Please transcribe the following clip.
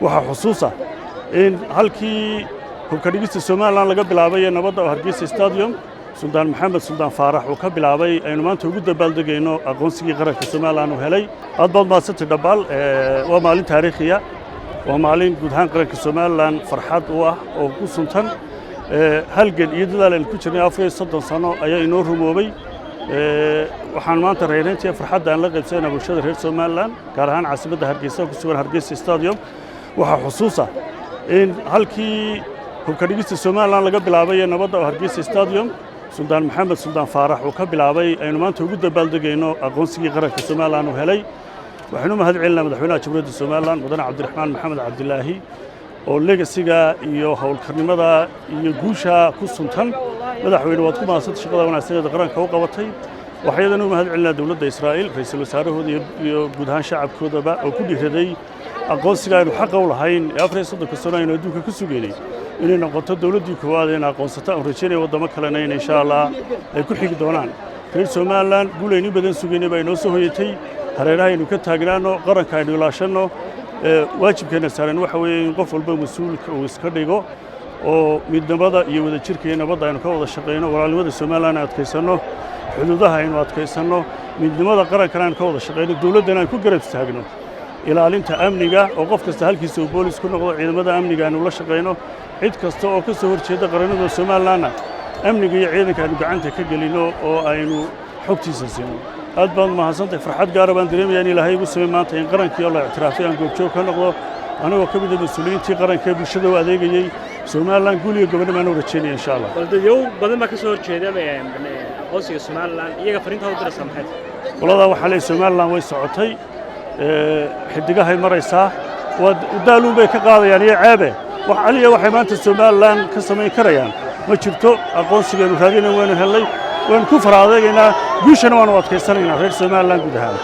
waxaa xusuusa in halkii hubka dhigista Soomaaliland laga bilaabay nabadda Hargeysa Stadium Suldaan Maxamed Suldaan Faarax oo ka bilaabay aynu maanta ugu dabaaldegayno aqoonsigii qaranka Soomaaliland uu helay aad baad maasantay dhabaal waa maalin taariikhiya waa maalin guud ahaan qaranka Soomaaliland farxad u ah oo ku suntan halgan iyo dadaal aan ku jirnay 30 sano ayaa inoo rumoobay waxaan maanta reereyntii farxadda aan la qaybsanay bulshada reer Soomaaliland gaar ahaan caasimadda Hargeysa ku sugan Hargeysa Stadium waxaa xusuusa in halkii hubka dhigista Soomaaliland laga bilaabay nabadda Hargeysa Stadium Suldaan Maxamed Suldaan Faarax oo ka bilaabay aynu maanta ugu dabaaldegayno aqoonsigii qaranka Soomaaliland uu helay waxaanu mahadcelinaa madaxweynaha Jamhuuriyadda Soomaaliland mudane Cabdiraxmaan Maxamed Cabdilaahi oo legasiga iyo hawlkarnimada iyo guusha ku suntan madaxweyne waad ku maasantay shaqada wanaagsan ee qaranka u qabatay waxayadana u mahadcelinaa dawladda Israa'iil ra'iisul wasaarahooda iyo guud ahaan shacabkoodaba oo ku dhiiraday aqoonsiga aynu xaq u lahayn ee 30 sano aynu adduunka ku sugeynay inay noqoto dawladdii koowaad ee aqoonsata oo rajaynaya wadamo kalena in insha Allah ay ku xigi doonaan reer Soomaaliland guulayni badan sugeynay bay noo soo hoyatay hareeraha aynu ka taagnaano qaranka aynu ilaashano waajibkeena saaran waxa weeye in qof walba mas'uulka uu iska dhigo oo midnimada iyo wadajirka iyo nabadda aynu ka wada shaqeyno walaalnimada Soomaaliland adkaysano xuduudaha aynu adkaysano midnimada qarankana aynu ka wada shaqeyno dawladana aynu ku garab taagno ilaalinta amniga oo qof kasta halkiisa uu boolis ku noqdo ciidamada amniga aynu la shaqeyno cid kasta oo ka soo horjeeda qaranada Soomaaliland amniga iyo ciidanka aynu gacanta ka gelino oo aynu xogtiisa siino aad baan mahadsantahay farxad gaar ah baan dareemayaa in Ilaahay ugu sameeyay maanta in qarankii oo la ictiraafay aan goobjoog ka noqdo anigoo ka mid ah mas'uuliyiintii qaranka ee bulshada u adeegayay Soomaaliland guul iyo gobonimo aan u rajaynaya insha Allah baldayow badan ma ka soo horjeeda aqoonsiga Soomaaliland iyaga fariinta u diraysaa maxay walada waxa la Soomaaliland way socotay xidigahay maraysaa wadaaluun bay ka qaadayaan iyo ceebe wax aliya waxay maanta Soomaaliland ka sameyn karayaan ma jirto aqoonsigeenu raadinayna waan helay waan ku faraadeynaa guushana waan u adkaysanaynaa reer Soomaaliland gudaha